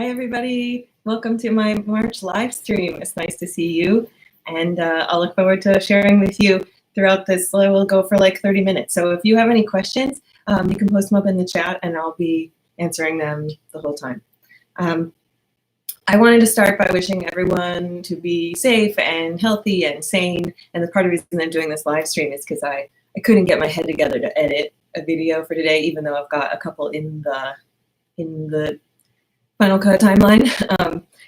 Hi, everybody. Welcome to my March live stream. It's nice to see you, and I'll look forward to sharing with you throughout this. I will go for like 30 minutes. So if you have any questions, you can post them up in the chat, and I'll be answering them the whole time. I wanted to start by wishing everyone to be safe and healthy and sane. And the part of the reason I'm doing this live stream is because I couldn't get my head together to edit a video for today, even though I've got a couple in the Final Cut timeline.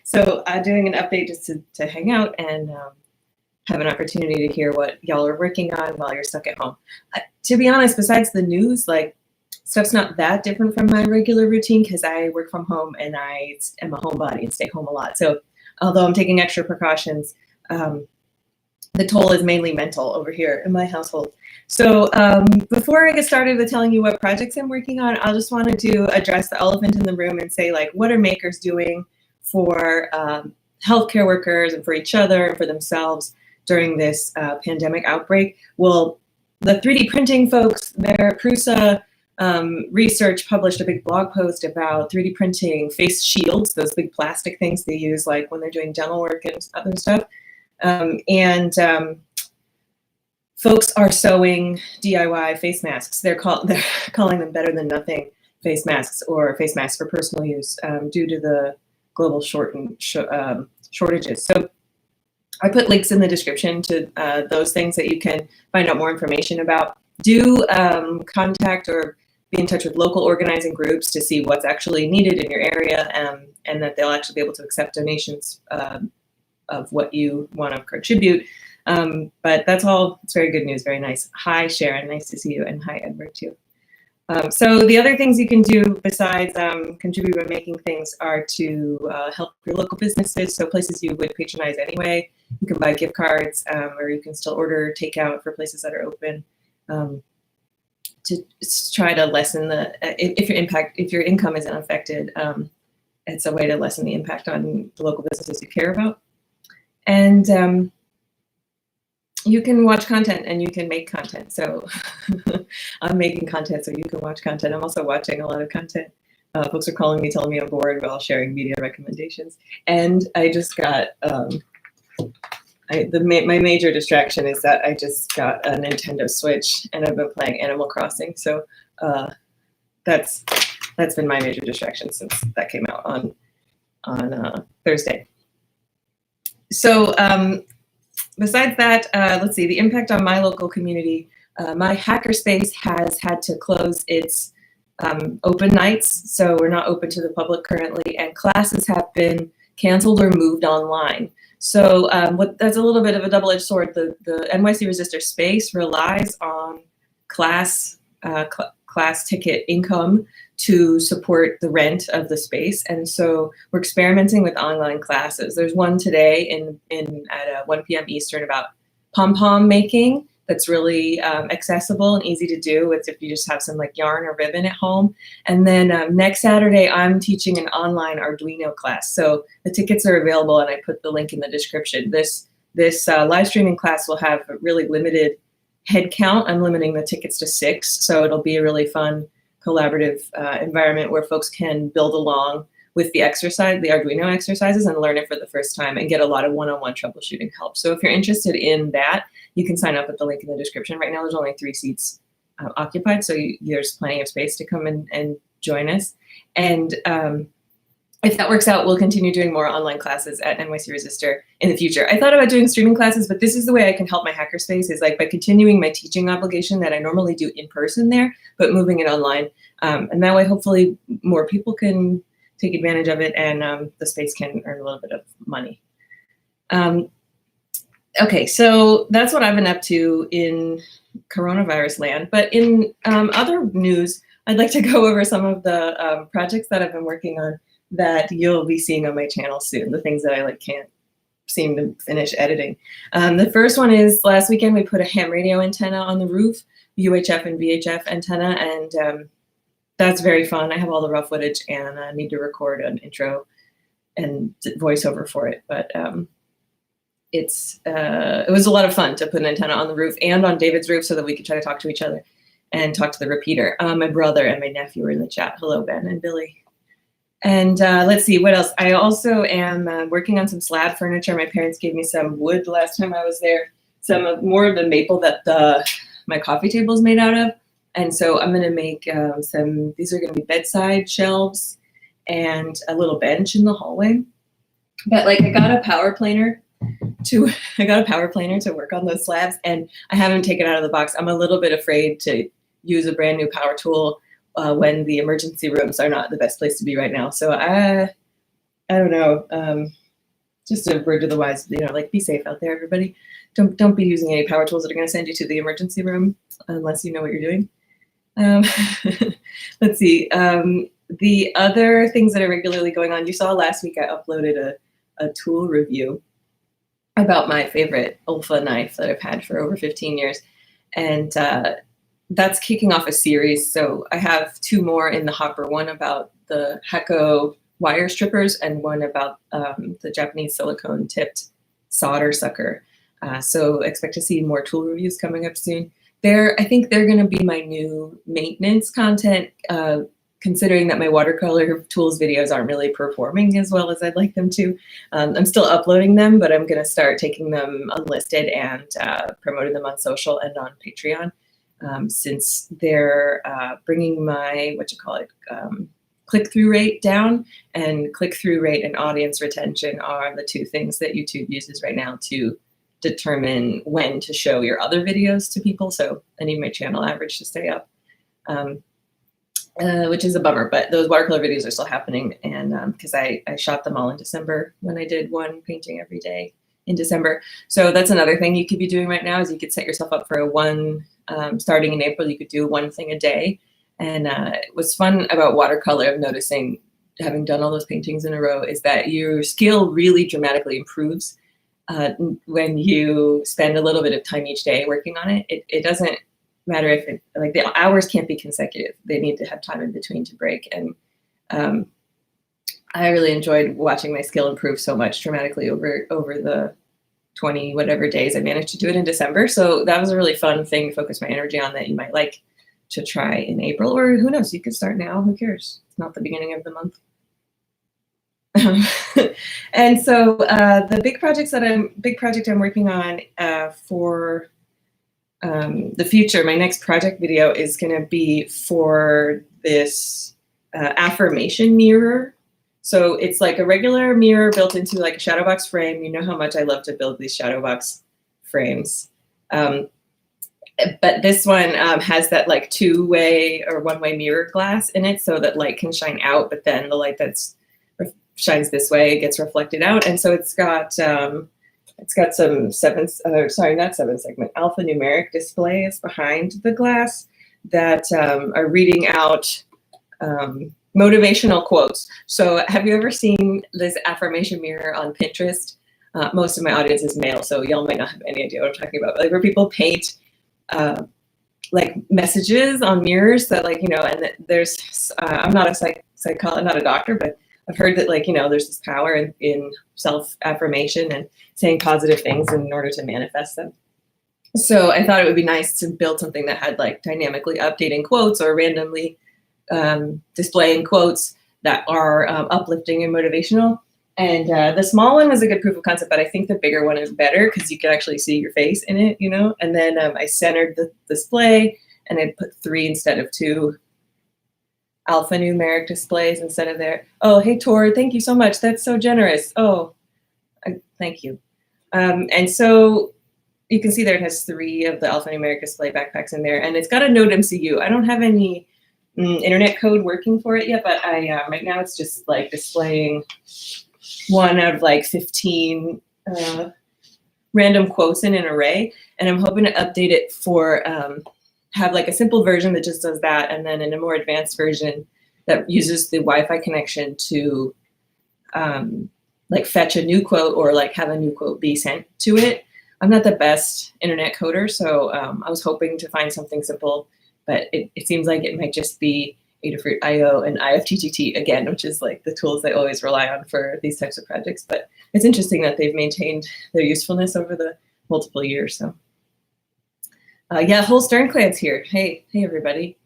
So doing an update just to hang out and have an opportunity to hear what y'all are working on while you're stuck at home. To be honest, besides the news, like, stuff's not that different from my regular routine because I work from home and I am a homebody and stay home a lot. So although I'm taking extra precautions, the toll is mainly mental over here in my household. So before I get started with telling you what projects I'm working on, I just wanted to address the elephant in the room and say, like, what are makers doing for healthcare workers and for each other and for themselves during this pandemic outbreak? Well, the 3D printing folks, their Prusa research published a big blog post about 3D printing face shields, those big plastic things they use like when they're doing dental work and other stuff. Folks are sewing DIY face masks. They're calling them better than nothing face masks or face masks for personal use due to the global shortages. So I put links in the description to those things that you can find out more information about. Do contact or be in touch with local organizing groups to see what's actually needed in your area, and that they'll actually be able to accept donations of what you want to contribute. But that's all. It's very good news. Very nice. Hi, Sharon. Nice to see you. And hi, Edward, too. So the other things you can do besides contribute by making things are to help your local businesses. So places you would patronize anyway. You can buy gift cards, or you can still order takeout for places that are open. To try to lessen the if your income isn't affected, it's a way to lessen the impact on the local businesses you care about. And you can watch content and you can make content. So I'm making content so you can watch content. I'm also watching a lot of content. Folks are calling me, telling me I'm bored while sharing media recommendations. And I just got my major distraction is that I just got a Nintendo Switch and I've been playing Animal Crossing. So that's been my major distraction since that came out on Thursday. So besides that, let's see, the impact on my local community. My hackerspace has had to close its open nights, so we're not open to the public currently, and classes have been canceled or moved online. So that's a little bit of a double-edged sword. The NYC Resistor space relies on class ticket income to support the rent of the space, and so we're experimenting with online classes. There's one today at 1 p.m. Eastern about pom-pom making that's really accessible and easy to do. It's if you just have some like yarn or ribbon at home. And then next Saturday, I'm teaching an online Arduino class. So the tickets are available, and I put the link in the description. This live streaming class will have a really limited head count. I'm limiting the tickets to 6, so it'll be a really fun collaborative environment where folks can build along with the Arduino exercises, and learn it for the first time and get a lot of one-on-one troubleshooting help. So if you're interested in that, you can sign up at the link in the description. Right now, there's only 3 seats occupied, so there's plenty of space to come in and join us. And if that works out, we'll continue doing more online classes at NYC Resistor in the future. I thought about doing streaming classes, but this is the way I can help my hackerspace, is like by continuing my teaching obligation that I normally do in person there, but moving it online. And that way, hopefully, more people can take advantage of it, and the space can earn a little bit of money. Okay, so that's what I've been up to in coronavirus land. But in other news, I'd like to go over some of the projects that I've been working on that you'll be seeing on my channel soon, the things that I can't seem to finish editing. The first one is last weekend we put a ham radio antenna on the roof, UHF and VHF antenna, and that's very fun. I have all the raw footage, and I need to record an intro and voiceover for it. But it was a lot of fun to put an antenna on the roof and on David's roof so that we could try to talk to each other and talk to the repeater. My brother and my nephew were in the chat. Hello, Ben and Billy. And let's see, what else? I also am working on some slab furniture. My parents gave me some wood last time I was there, more of the maple that my coffee table is made out of. And so I'm going to make these are going to be bedside shelves and a little bench in the hallway. But like I got a power planer to work on those slabs, and I haven't taken it out of the box. I'm a little bit afraid to use a brand new power tool when the emergency rooms are not the best place to be right now. So I don't know. Just a word to the wise, like be safe out there, everybody. Don't be using any power tools that are going to send you to the emergency room unless you know what you're doing. Let's see. The other things that are regularly going on. You saw last week I uploaded a tool review about my favorite Olfa knife that I've had for over 15 years, and that's kicking off a series. So I have 2 more in the hopper, one about the Heko wire strippers and one about the Japanese silicone tipped solder sucker. So expect to see more tool reviews coming up soon. I think they're going to be my new maintenance content, considering that my watercolor tools videos aren't really performing as well as I'd like them to. I'm still uploading them, but I'm going to start taking them unlisted and promoting them on social and on Patreon. Since they're bringing my, click-through rate down, and click-through rate and audience retention are the 2 things that YouTube uses right now to determine when to show your other videos to people. So I need my channel average to stay up, which is a bummer, but those watercolor videos are still happening. And because I shot them all in December when I did 1 painting every day in December. So that's another thing you could be doing right now, is you could set yourself up for starting in April, you could do 1 thing a day. And what's fun about watercolor, I'm noticing, having done all those paintings in a row, is that your skill really dramatically improves when you spend a little bit of time each day working on it. It doesn't matter if the hours can't be consecutive. They need to have time in between to break. And I really enjoyed watching my skill improve so much dramatically over the 20 whatever days I managed to do it in December. So that was a really fun thing to focus my energy on that you might like to try in April, or who knows, you could start now. Who cares? It's not the beginning of the month. And so the big project I'm working on for the future, my next project video is going to be for this affirmation mirror. So it's like a regular mirror built into like a shadow box frame. You know how much I love to build these shadow box frames. But this one has that like 2-way or 1-way mirror glass in it, so that light can shine out, but then the light shines this way gets reflected out. And so it's got some alphanumeric displays behind the glass that are reading out motivational quotes. So have you ever seen this affirmation mirror on Pinterest? Most of my audience is male, so y'all might not have any idea what I'm talking about. But like where people paint like messages on mirrors that and there's I'm not a psychologist, not a doctor, but I've heard that there's this power in self-affirmation and saying positive things in order to manifest them. So I thought it would be nice to build something that had like dynamically updating quotes or randomly displaying quotes that are uplifting and motivational. And the small one was a good proof of concept, but I think the bigger one is better because you can actually see your face in it, And then I centered the display, and I put 3 instead of 2 alphanumeric displays instead of there. Oh, hey, Tor, thank you so much. That's so generous. Oh, thank you. And so you can see there it has 3 of the alphanumeric display backpacks in there, and it's got a Node MCU. I don't have any internet code working for it yet, but right now it's just like displaying 1 out of like 15 random quotes in an array. And I'm hoping to update it for have like a simple version that just does that, and then in a more advanced version that uses the Wi-Fi connection to like fetch a new quote or like have a new quote be sent to it. I'm not the best internet coder, so I was hoping to find something simple, but it seems like it might just be Adafruit IO and IFTTT again, which is like the tools I always rely on for these types of projects. But it's interesting that they've maintained their usefulness over the multiple years. So yeah, whole Stern Clan's here. Hey everybody.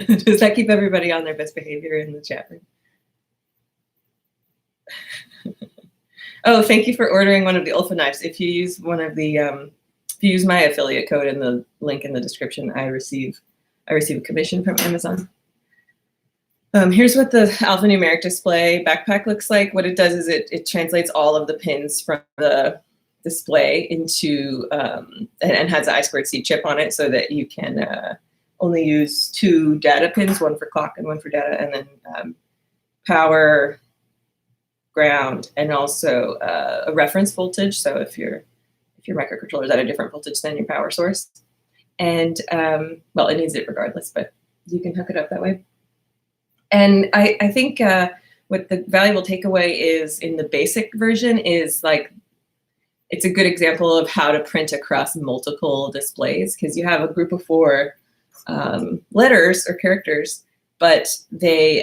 Does that keep everybody on their best behavior in the chat room? Oh, thank you for ordering one of the Ulfa knives. If you use one of the, if you use my affiliate code in the link in the description, I receive a commission from Amazon. Here's what the alphanumeric display backpack looks like. What it does is it translates all of the pins from the display into, and has an I2C chip on it so that you can only use 2 data pins, one for clock and one for data, and then power, ground, and also a reference voltage. So if your microcontroller is at a different voltage than your power source, and well, it needs it regardless, but you can hook it up that way. And I think what the valuable takeaway is in the basic version is like, it's a good example of how to print across multiple displays, because you have a group of 4 letters or characters, but they,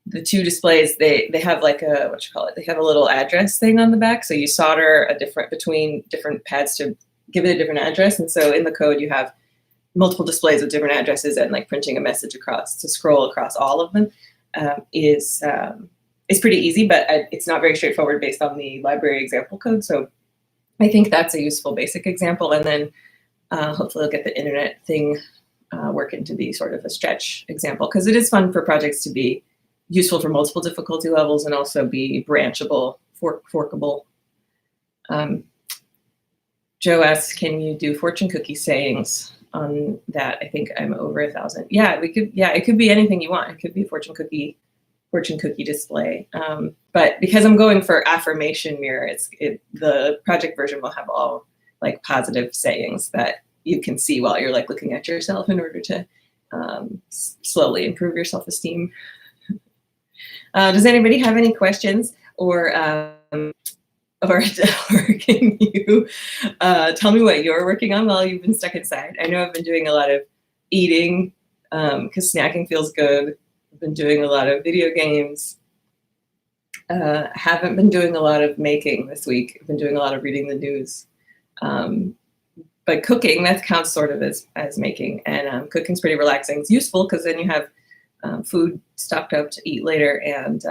the 2 displays, they have like a, what you call it, they have a little address thing on the back. So you solder between different pads to give it a different address. And so in the code, you have multiple displays with different addresses, and like printing a message across to scroll across all of them is pretty easy, but it's not very straightforward based on the library example code. So I think that's a useful basic example. And then hopefully I'll get the internet thing working to be sort of a stretch example, because it is fun for projects to be useful for multiple difficulty levels and also be branchable, forkable. Joe asks, can you do fortune cookie sayings on that? I think I'm over 1,000. Yeah, we could. Yeah, it could be anything you want. It could be a fortune cookie display. But because I'm going for Affirmation Mirror, the project version will have all like positive sayings that you can see while you're like looking at yourself in order to slowly improve your self-esteem. Does anybody have any questions, or can you tell me what you're working on while you've been stuck inside? I know I've been doing a lot of eating because snacking feels good. I've been doing a lot of video games. Haven't been doing a lot of making this week. I've been doing a lot of reading the news. But cooking, that counts sort of as making. And cooking's pretty relaxing. It's useful because then you have food stocked up to eat later, and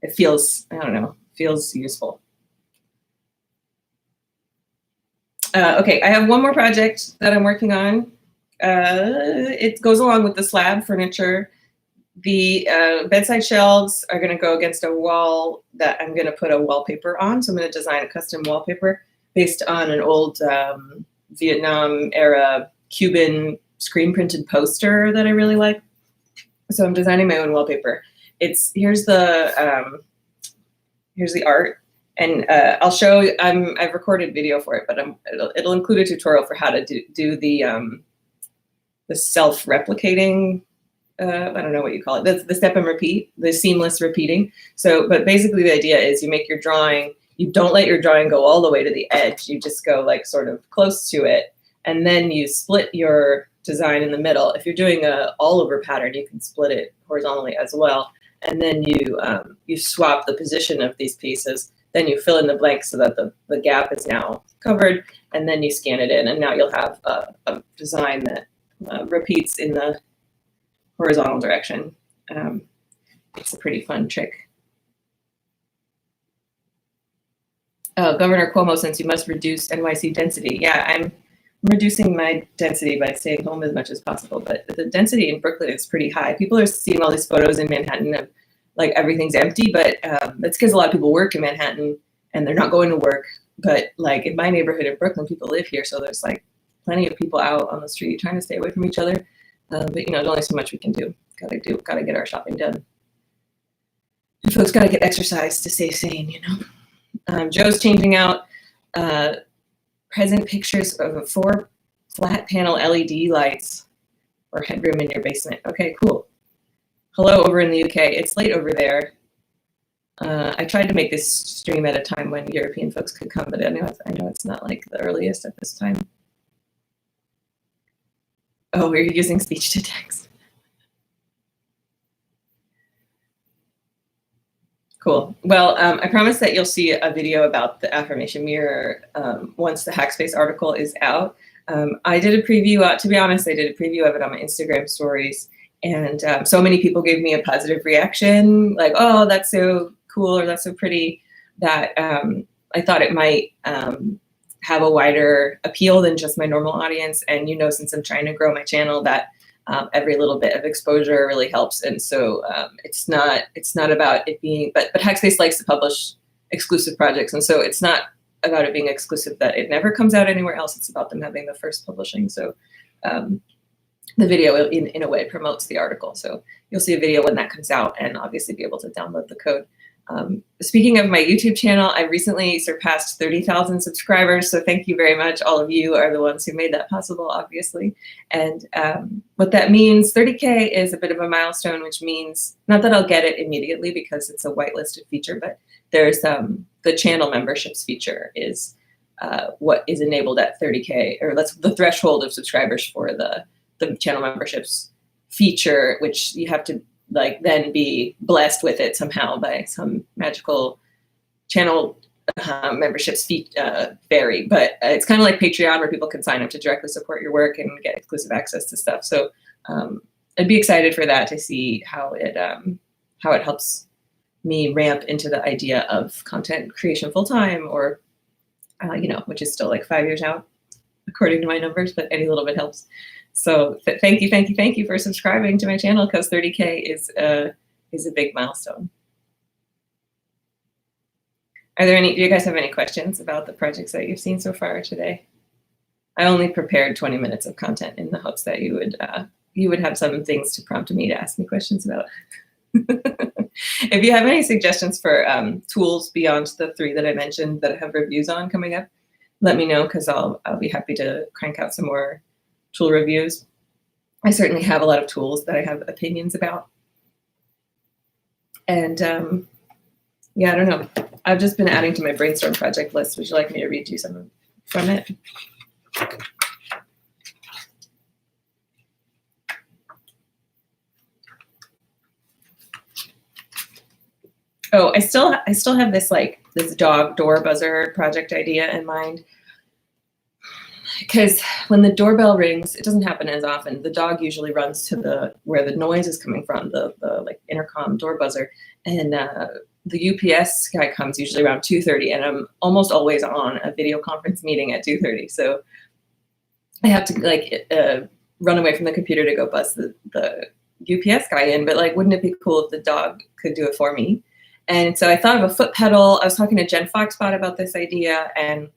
it feels, I don't know, feels useful. Okay, I have one more project that I'm working on. It goes along with the slab furniture. The bedside shelves are going to go against a wall that I'm going to put a wallpaper on. So I'm going to design a custom wallpaper based on an old Vietnam era Cuban screen printed poster that I really like. So I'm designing my own wallpaper. Here's the art, and I'll show. I've recorded video for it, but it'll include a tutorial for how to do the self-replicating. I don't know what you call it. The step and repeat, the seamless repeating. So, but basically the idea is you make your drawing. You don't let your drawing go all the way to the edge. You just go like sort of close to it, and then you split your design in the middle. If you're doing a all over pattern, you can split it horizontally as well. And then you swap the position of these pieces. Then you fill in the blanks so that the gap is now covered, and then you scan it in, and now you'll have a design that repeats in the horizontal direction. It's a pretty fun trick. Governor Cuomo, since you must reduce NYC density. Yeah, I'm reducing my density by staying home as much as possible, but the density in Brooklyn is pretty high. People are seeing all these photos in Manhattan of like everything's empty, but that's because a lot of people work in Manhattan and they're not going to work. But like in my neighborhood in Brooklyn, people live here, so there's like plenty of people out on the street trying to stay away from each other. But you know, there's only so much we can do. Gotta get our shopping done. And folks gotta get exercise to stay sane, you know. Joe's changing out present pictures of 4 flat panel LED lights or headroom in your basement. Okay, cool. Hello over in the UK. It's late over there. I tried to make this stream at a time when European folks could come, but I know it's not like the earliest at this time. Oh, we're using speech to text. Cool. Well, I promise that you'll see a video about the Affirmation Mirror once the Hackspace article is out. I did a preview, to be honest, I did a preview of it on my Instagram stories, And so many people gave me a positive reaction, like, oh, that's so cool, or that's so pretty, that I thought it might have a wider appeal than just my normal audience. And, you know, since I'm trying to grow my channel, that every little bit of exposure really helps. And so it's not about it being, but Hackspace likes to publish exclusive projects. And so it's not about it being exclusive that it never comes out anywhere else. It's about them having the first publishing. So the video in a way promotes the article. So you'll see a video when that comes out, and obviously be able to download the code. Speaking of my YouTube channel, I recently surpassed 30,000 subscribers. So thank you very much. All of you are the ones who made that possible, obviously. And what that means, 30K is a bit of a milestone, which means not that I'll get it immediately because it's a whitelisted feature, but there's the channel memberships feature is what is enabled at 30K, or that's the threshold of subscribers for the channel memberships feature, which you have to like then be blessed with it somehow by some magical channel memberships vary. But it's kind of like Patreon, where people can sign up to directly support your work and get exclusive access to stuff. So I'd be excited for that, to see how it helps me ramp into the idea of content creation full time, or you know, which is still like 5 years out according to my numbers, but any little bit helps. So thank you for subscribing to my channel, because 30K is a big milestone. Do you guys have any questions about the projects that you've seen so far today? I only prepared 20 minutes of content in the hopes that you would have some things to prompt me to ask me questions about. If you have any suggestions for tools beyond the 3 that I mentioned that I have reviews on coming up, let me know, because I'll be happy to crank out some more tool reviews. I certainly have a lot of tools that I have opinions about. And yeah, I don't know. I've just been adding to my brainstorm project list. Would you like me to read you some from it? Oh, I still have this this dog door buzzer project idea in mind. Because when the doorbell rings, it doesn't happen as often. The dog usually runs to where the noise is coming from, the like intercom door buzzer, and the UPS guy comes usually around 2:30, and I'm almost always on a video conference meeting at 2:30. So I have to run away from the computer to go buzz the UPS guy in. But like, wouldn't it be cool if the dog could do it for me? And so I thought of a foot pedal. I was talking to Jen Foxbot about this idea, and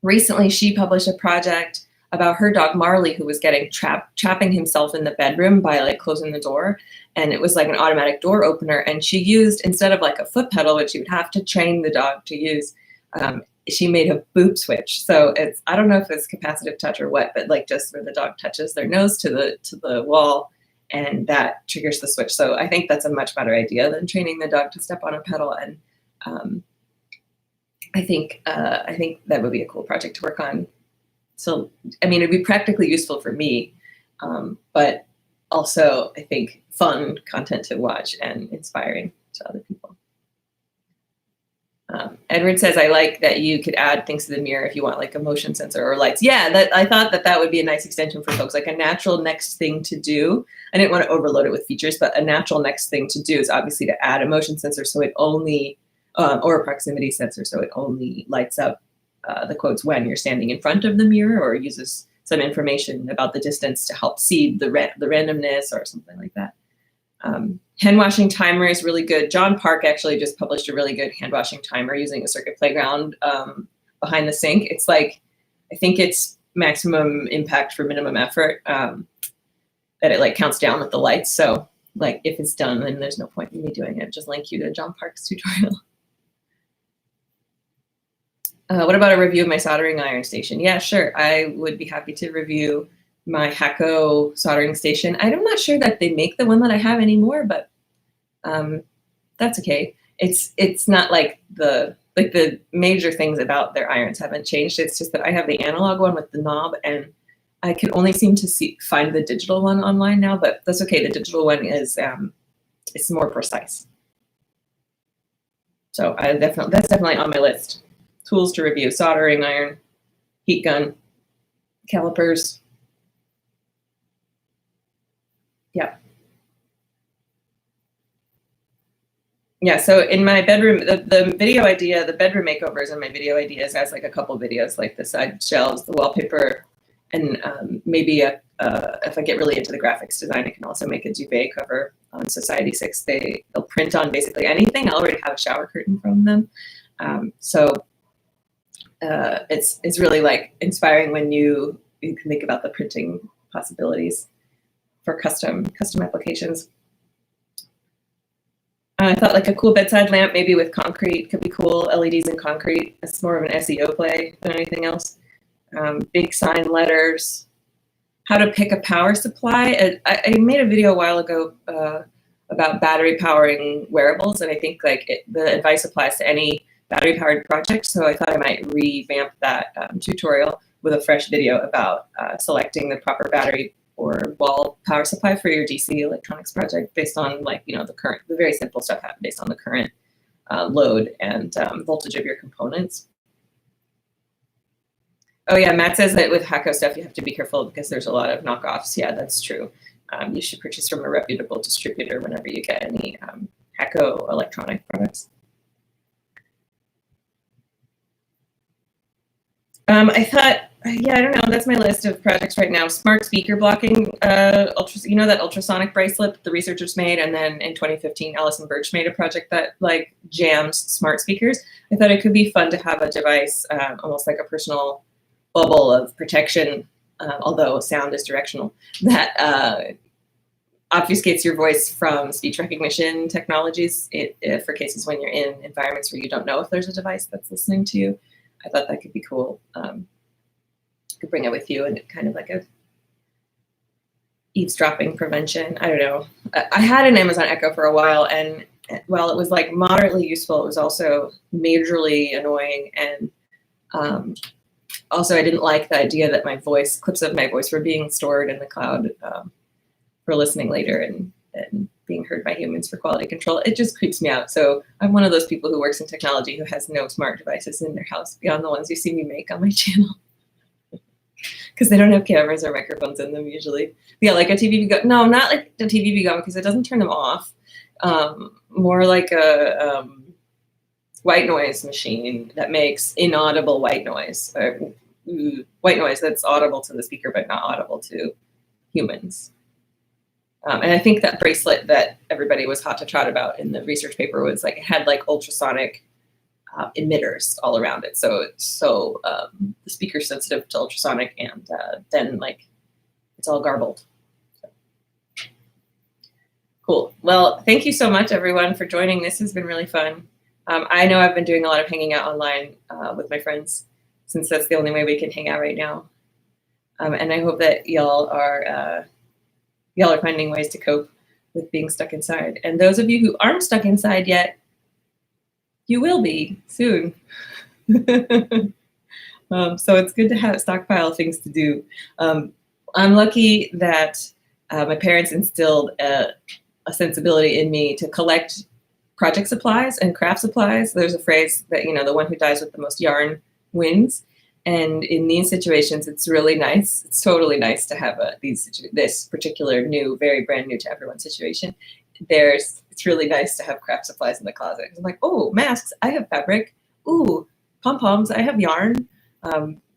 recently she published a project about her dog Marley, who was getting trapping himself in the bedroom by like closing the door. And it was like an automatic door opener. And she used, instead of like a foot pedal, which you would have to train the dog to use, she made a boop switch. So I don't know if it's capacitive touch or what, but like just where the dog touches their nose to the wall, and that triggers the switch. So I think that's a much better idea than training the dog to step on a pedal. And I think that would be a cool project to work on. So, I mean, it'd be practically useful for me, but also I think fun content to watch and inspiring to other people. Edward says, I like that you could add things to the mirror if you want like a motion sensor or lights. Yeah, I thought that would be a nice extension for folks, like a natural next thing to do. I didn't want to overload it with features, but a natural next thing to do is obviously to add a motion sensor, so it only, or a proximity sensor, so it only lights up the quotes when you're standing in front of the mirror, or uses some information about the distance to help seed the randomness or something like that. Hand washing timer is really good. John Park actually just published a really good hand washing timer using a circuit playground behind the sink. It's like, I think it's maximum impact for minimum effort, that it like counts down with the lights. So like if it's done, then there's no point in me doing it. Just link you to John Park's tutorial. What about a review of my soldering iron station? Yeah, sure. I would be happy to review my Hacko soldering station. I'm not sure that they make the one that I have anymore, but that's okay. It's not like the major things about their irons haven't changed. It's just that I have the analog one with the knob, and I can only seem to find the digital one online now, but that's okay. The digital one is it's more precise. So that's definitely on my list. Tools to review: soldering iron, heat gun, calipers. Yeah. Yeah, so in my bedroom, the video idea, the bedroom makeovers and my video ideas has like a couple videos, like the side shelves, the wallpaper, and maybe if I get really into the graphics design, I can also make a duvet cover on Society 6. They'll print on basically anything. I already have a shower curtain from them. It's really like inspiring when you can think about the printing possibilities for custom applications. I thought like a cool bedside lamp, maybe with concrete, could be cool. LEDs and concrete. It's more of an SEO play than anything else. Big sign letters. How to pick a power supply. I made a video a while ago about battery powering wearables, and I think like the advice applies to any battery powered project. So I thought I might revamp that tutorial with a fresh video about selecting the proper battery or wall power supply for your DC electronics project based on like, the very simple stuff based on the current load and voltage of your components. Oh yeah, Matt says that with Hacko stuff, you have to be careful because there's a lot of knockoffs. Yeah, that's true. You should purchase from a reputable distributor whenever you get any Hacko electronic products. I thought, yeah, I don't know. That's my list of projects right now. Smart speaker blocking, that ultrasonic bracelet the researchers made, and then in 2015, Allison Birch made a project that like jams smart speakers. I thought it could be fun to have a device, almost like a personal bubble of protection, although sound is directional, that obfuscates your voice from speech recognition technologies for cases when you're in environments where you don't know if there's a device that's listening to you. I thought that could be cool. You could bring it with you and kind of like a eavesdropping prevention. I don't know. I had an Amazon Echo for a while, and while it was like moderately useful, it was also majorly annoying. And also I didn't like the idea that clips of my voice were being stored in the cloud for listening later and being heard by humans for quality control. It just creeps me out. So I'm one of those people who works in technology who has no smart devices in their house beyond the ones you see me make on my channel. Because they don't have cameras or microphones in them usually. Yeah, like a TV Begone. No, not like the TV Begone because it doesn't turn them off. More like a white noise machine that makes inaudible white noise. Or, white noise that's audible to the speaker but not audible to humans. And I think that bracelet that everybody was hot to trot about in the research paper was like, it had like ultrasonic emitters all around it. So the speaker's sensitive to ultrasonic, and then like it's all garbled. So. Cool. Well, thank you so much everyone for joining. This has been really fun. I know I've been doing a lot of hanging out online with my friends since that's the only way we can hang out right now. And I hope that y'all are finding ways to cope with being stuck inside. And those of you who aren't stuck inside yet, you will be soon. So it's good to have a stockpile of things to do. I'm lucky that my parents instilled a sensibility in me to collect project supplies and craft supplies. There's a phrase that, the one who dies with the most yarn wins. And in these situations, it's really nice. It's totally nice to have this particular new, very brand new to everyone situation. It's really nice to have craft supplies in the closet. I'm like, oh, masks, I have fabric. Ooh, pom-poms, I have yarn.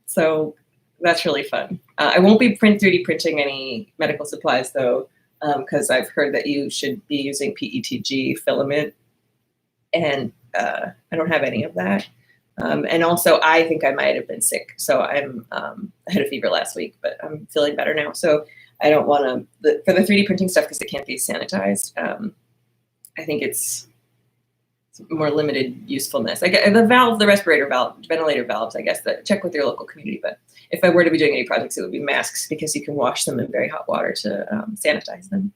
So that's really fun. I won't be 3D printing any medical supplies though, because I've heard that you should be using PETG filament, and I don't have any of that. And also, I think I might have been sick. So I had a fever last week, but I'm feeling better now. So I don't want to, for the 3D printing stuff, because it can't be sanitized, I think it's more limited usefulness. Like the respirator valve, ventilator valves, I guess, that check with your local community. But if I were to be doing any projects, it would be masks, because you can wash them in very hot water to sanitize them.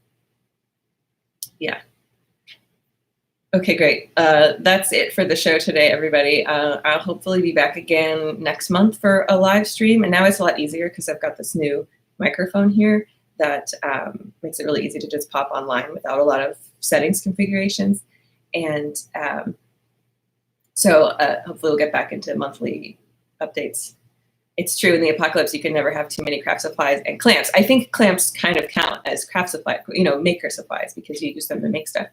Yeah. Okay, great. That's it for the show today, everybody. I'll hopefully be back again next month for a live stream. And now it's a lot easier because I've got this new microphone here that makes it really easy to just pop online without a lot of settings configurations. And so hopefully we'll get back into monthly updates it's true in the apocalypse, you can never have too many craft supplies and clamps. I think clamps kind of count as craft supply, maker supplies, because you use them to make stuff,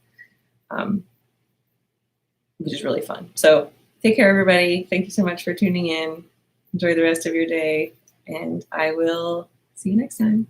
which is really fun. So take care, everybody. Thank you so much for tuning in. Enjoy the rest of your day, and I will see you next time.